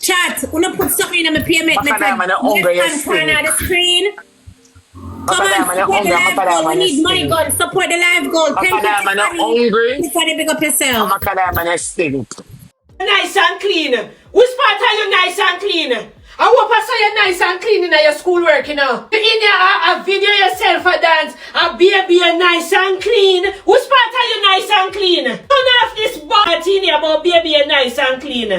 Chat, wanna put something in my payment method. Left hand corner of the screen. Come on, support the live goal. We need money gun. Support the live goal. Thank you, Tiffany. Big up yourself. Nice and clean. Which part are you nice and clean? I hope I saw you nice and clean in your schoolwork, you know. In your video yourself a dance, a baby nice and clean. Which part are you nice and clean? None of this butt in here about baby nice and clean.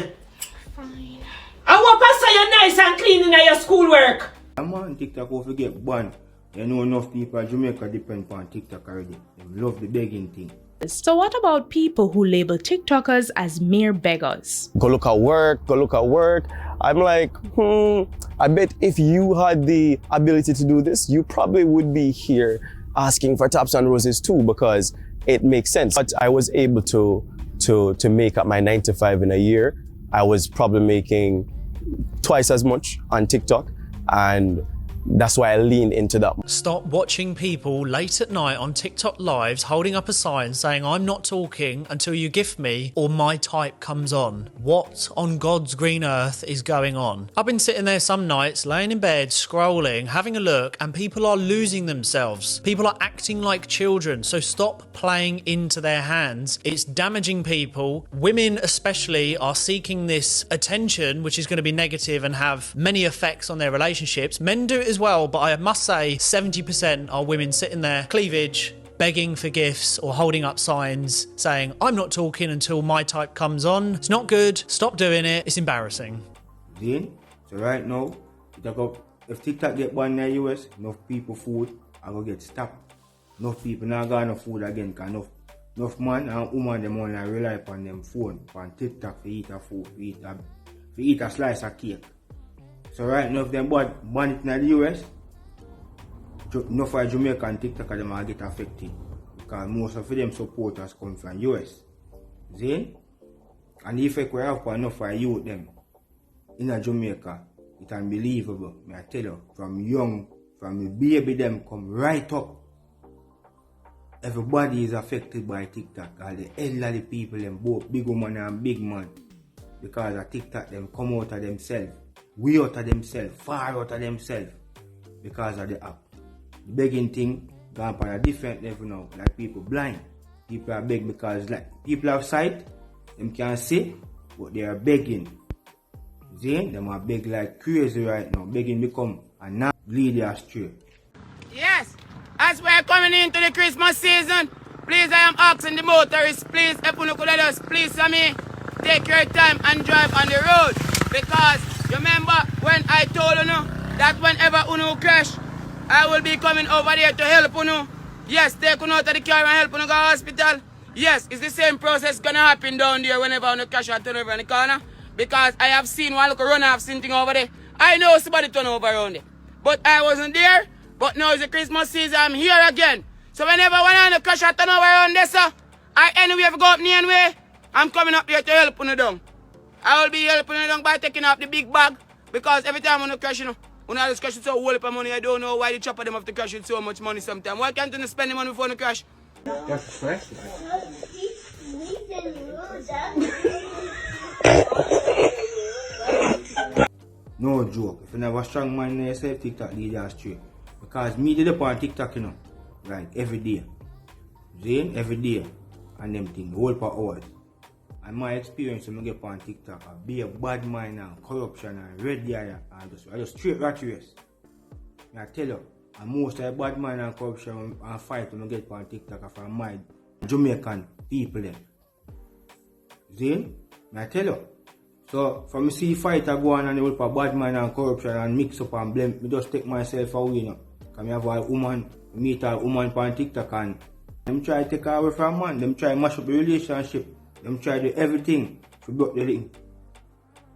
Fine. I hope I saw you nice and clean in your schoolwork. I'm on TikTok over get banned. You know enough people in Jamaica depend on TikTok already. They love the begging thing. So what about people who label TikTokers as mere beggars? Go look at work, go look at work. I'm like, I bet if you had the ability to do this, you probably would be here asking for tops and roses too, because it makes sense. But I was able to make up my 9 to 5 in a year. I was probably making twice as much on TikTok, and that's why I leaned into that. Stop watching people late at night on TikTok lives holding up a sign saying I'm not talking until you gift me or my type comes on. What on God's green earth is going on? I've been sitting there some nights, laying in bed, scrolling, having a look, and people are losing themselves. People are acting like children, so stop playing into their hands. It's damaging people. Women especially are seeking this attention, which is going to be negative and have many effects on their relationships. Men do it as well, but I must say 70% are women sitting there, cleavage, begging for gifts or holding up signs saying I'm not talking until my type comes on. It's not good. Stop doing it. It's embarrassing. Then, so right now, if TikTok get banned in the US, enough people food I go get stopped. Enough people not got enough food again, because enough man and woman them only rely upon them phone on TikTok to eat a food, to eat a slice of cake. So right now, if them ban it in the US, enough of Jamaican TikTokers them will get affected, because most of them supporters come from US. See? And the effect we have for enough of youth them in Jamaica, it's unbelievable. I tell you, from the baby them come right up. Everybody is affected by TikTok. All the elderly people, them both big woman and big man, because of TikTok them come out of themselves. Way out of themselves, far out of themselves, because of the app. The begging thing gone on a different level now. Like people blind. People are begging because like people have sight, them can't see, but they are begging. See? Them are begging like crazy right now. Begging become a not lead you astray. Yes, as we're coming into the Christmas season, please I am asking the motorists, please if you could let us, please me take your time and drive on the road, because remember when I told you that whenever you crash, I will be coming over there to help you. Yes, take you out of the car and help you go to the hospital. Yes, it's the same process gonna happen down there whenever you crash or turn over in the corner. Because I have seen one little run-off thing over there. I know somebody turn over around there. But I wasn't there. But now it's the Christmas season, I'm here again. So whenever one of crash or turn over around there, sir, anyway if I go up near way, I'm coming up here to help you down. I will be helping you down by taking off the big bag, because every time when you crash, when I just crash with so whole heap of money, I don't know why the chopper them have to crash with so much money sometimes. Why can't you spend the money before you crash? That's fresh. No joke. If you never strong man in yourself, TikTok lead you straight. Because me did up on TikTok, like every day. Zane, every day. And them things, whole per hours. And my experience when I get on TikTok, I be a bad mind and corruption and red eye and I just straight rat race. I tell you, and most of the bad mind and corruption and fight when I get on TikTok are from my Jamaican people then. See? I tell you. So from me see fight I go on and they will put bad mind and corruption and mix up and blame, me just take myself away now. Because I have a woman, meet a woman on TikTok and them try to take her away from man, them try to mash up the relationship. Them try to do everything to block the link.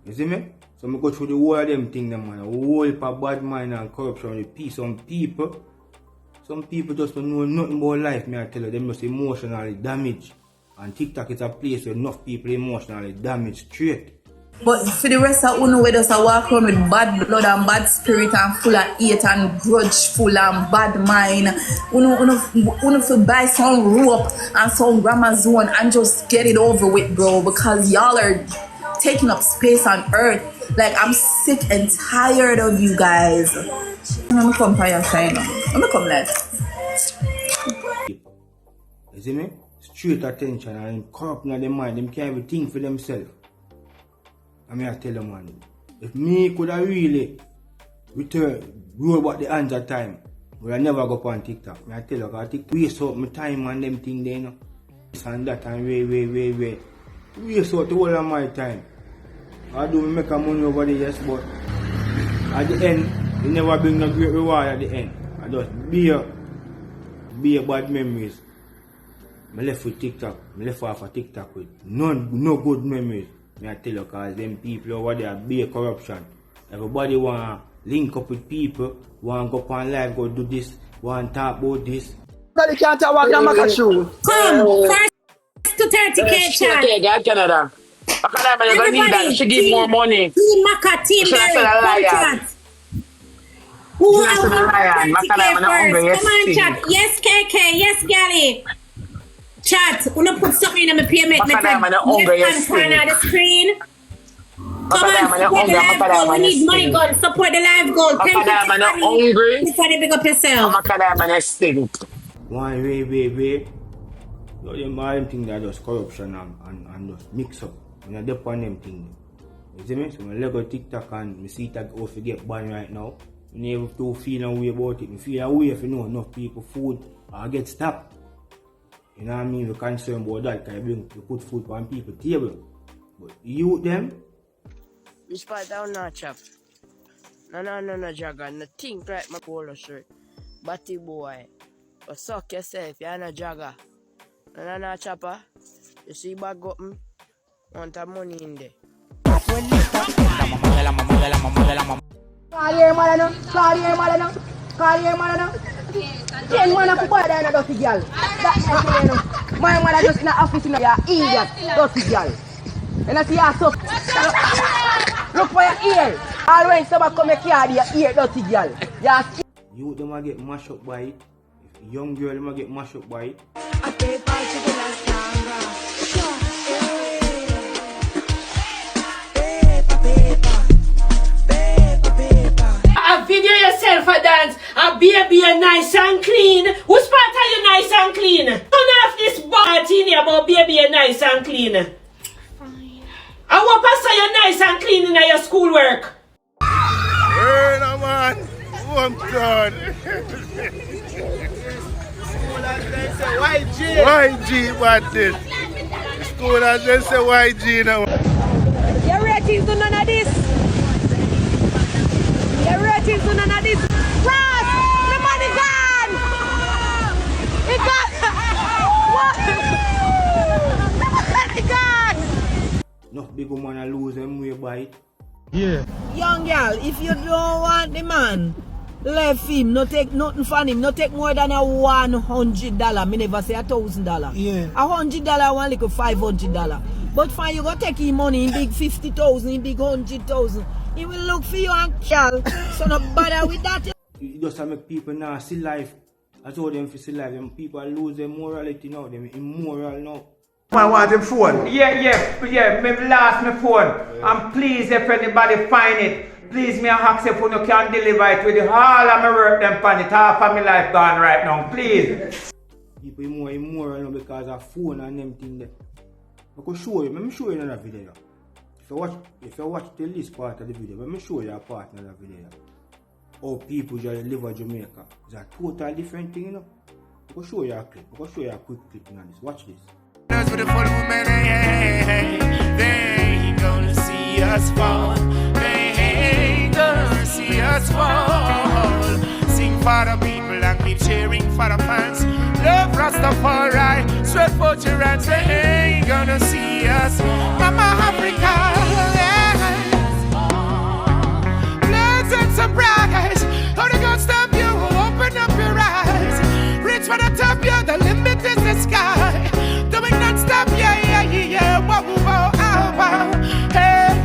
You see me? So I go through the whole of them things, man. A whole heap of bad mind and corruption. The peace. Some people just don't know nothing about life, me I tell you. Them just emotionally damaged. And TikTok is a place where enough people emotionally damaged straight. But for the rest of we just walk around with bad blood and bad spirit and full of hate and grudgeful and bad mind. Uno to buy some rope and some Gramazone and just get it over with, bro. Because y'all are taking up space on earth Like, I'm sick and tired of you guys. I'm gonna come for your sign. I'm gonna come left. You see me? Straight attention and them corrupt in their mind. Them can't even think for themselves. I mean, I tell them, man, if me could have really roll back the hands of time, would I never go up on TikTok. I tell you, I TikTok waste out my time and them thing there, you know. And that and way. Waste out the whole of my time. I do make a money over the years, but at the end, you never bring no great reward at the end. I just be a bad memories. I left with TikTok. I left off of TikTok with no good memories. I tell you, cause them people over there be a corruption. Everybody want to link up with people, want to go up on live, go do this, want to talk about this. Nobody can't talk about Jamaica shoe. Come, first to 30K chat. Okay, get Canada. Everybody need that. She give more money. Team Maka, Team Berry, contract. Who are 30K first? Come on, chat. Yes, KK. Yes, Gally. Chat. Wanna put something in my payment method. Left hand corner of the screen. Come on, support the live goal. We need money, God. Support the live goal. 10 money. This one, big up yourself. Why, way. No, them all them things that just corruption and just mix up. When I dip on them things. You see me? So when I go TikTok and I see that also get banned right now, I never to feel a way about it. I feel a way if you know enough people food or get stopped. You know what I mean? We're concerned about that because you put food on people's table. But you them? Which part down now, chap? No, Jagger. No think like my polo shirt. Batty boy. But suck yourself, you're not Jagger. No, chopper. You see bag up, want a money in there. Call your mother now. 10 man put boy down a dirty girl. That's my you know. My mother just in the office, you know, you're idiot, dirty girl. And I see your so. Look for your ear. All when somebody come here, your ear, dirty girl. You them get mashed up by it. If young girl them get mashed up by it. Video yourself a dance, a baby nice and clean. Whose part are you nice and clean? Turn off this party about baby nice and clean. Fine. I want to say you nice and clean in your schoolwork. Hey, no man. Oh, I'm done. YG, what this? School as they say YG now. Your ratings do none of this. Your ratings do none of this. Ross, the money gone. It got. What? The money gone. No big woman a lose them way by it. Yeah. Young girl, if you don't want the man, left him, no take nothing from him, no take more than a $100. Me never say $1,000. Yeah. $100, one little $500. But fine, you go take him money in big 50,000, in big 100,000. He will look for you and kill. So no bother with that. It just make people now see life. I told them to see life. Them people lose their morality now. Them immoral now. I want him phone. Yeah. Me lost my phone. And please, if anybody find it, please me ask if you can deliver it with all of my work them pan it. Half of my life gone right now. Please. People more immoral now because of phone and them thing there. I can show you. Let me show you another video. If you watch the least part of the video, let me show you a part of the video. How people just live in Jamaica. It's a total different thing, you know. I can show you a clip. I can show you a quick clip on this. Watch this. That's for the full woman, hey, they ain't gonna see us fall. They ain't gonna see us fall. Sing for the people and keep cheering for the fans. Love Rastafari, sweat for your hands. They ain't gonna see us. Mama Africa, yes. Pleasant surprise. How they gonna stop you? Open up your eyes. Reach for the top, yeah, the limit is the sky. Doing non-stop, yeah. Wow. Hey,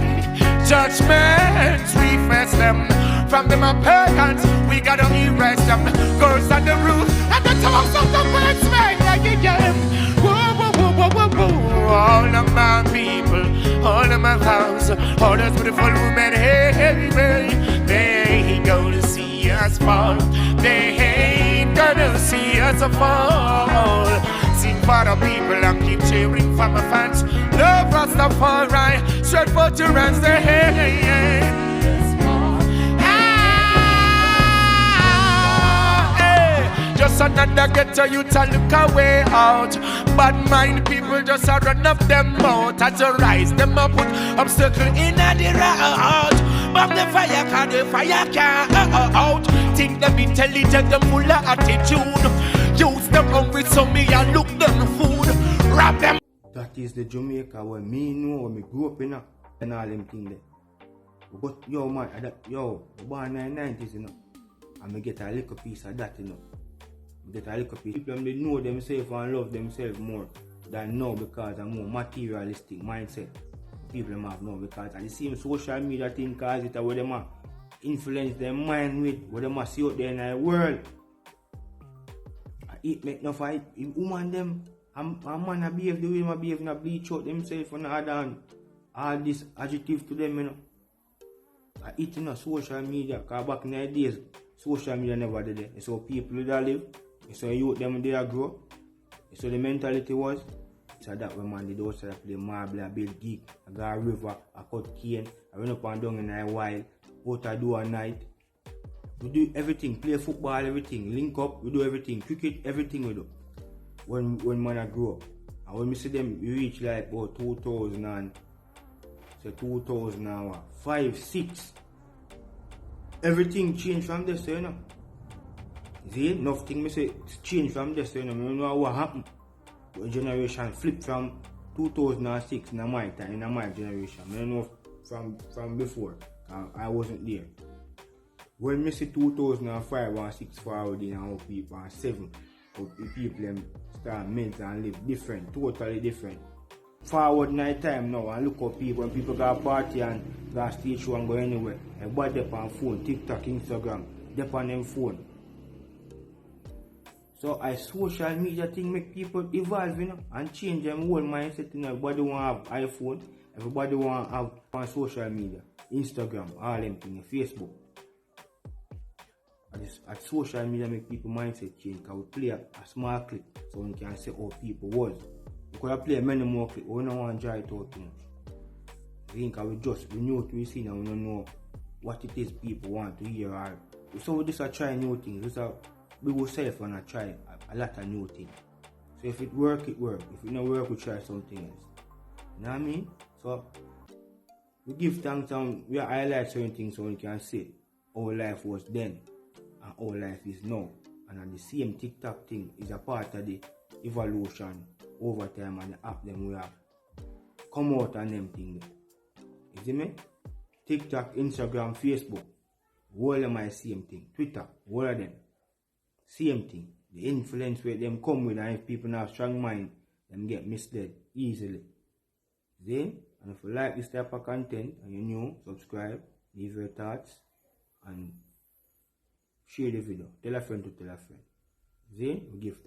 judgments, we face them. From them a pagans, we gotta erase them. Girls on the roof, and the tops of the birds, yeah. Whoa. All of my people, all of my house, all those beautiful women, gonna fall. Sing for the people and keep cheering for my fans. Love Rastafari, straight for your hands, say hey, hey, hey. Just another ghetto youth a look away out. Bad mind people just a run up them out. As you rise them a put obstacle in the route. But the fire can, the fire can't out. Think them intelligent, them full of attitude. Use them hungry so me and look them food. Rob them. That is the Jamaica where me know, where me grew up in and all them things there. But yo man, born in the 90s, you know. And me get a little piece of that, you know. Get a little piece. People they know themselves and love themselves more than now because of more materialistic mindset. People them have now because of the same social media thing cause it where them influence their mind with what them see out there in the world. It make no fight. Woman them a man a behave the way them behave and bleach out themselves and all this adjective to them, you know. I eat in social media because back in the days social media never did it. So people that live. So youth them they grow. So the mentality was so that when man did also play marble, a build geek, I go a river, I cut cane, I run up and down in a while, out I do a night. We do everything, play football, everything, link up, we do everything, cricket, everything we do. When man I grow up. And when we see them we reach like about 2000 and so 2005, 6. Everything changed from this, you know. See, nothing me say change from this, you know. I don't know what happened. The generation flipped from 2006 in my time, in my generation. I don't know from before. I wasn't there. When me say 2005 and 6 forward in how people and 7, how people them start melt and live different, totally different. Forward night time now and look up people when people go party and go stage show and go anywhere. Everybody up on phone, TikTok, Instagram, they on them phone. So I social media thing make people evolve, you know, and change them whole mindset. You know, everybody want to have iPhone, everybody want to have on social media, Instagram, all them things, Facebook. At social media make people mindset change. Because we play a small clip so we can say how people was. We could have played many more clips, we don't want to dry it out too much. I think we know what we see now, we don't know what it is people want to hear. So we just try new things. We will self and try a lot of new things. So if it work, it work. If it not work, we try something else. You know what I mean? So we give thanks and we highlight certain things so we can say our life was then and our life is now. And the same TikTok thing is a part of the evolution over time and the app them we have come out and them things. You see me? TikTok, Instagram, Facebook, all of them are the same thing. Twitter, all of them. Same thing. The influence where them come with and if people have strong mind, them get misled easily. See? And if you like this type of content and you're new, subscribe, leave your thoughts and share the video. Tell a friend to tell a friend. See? We give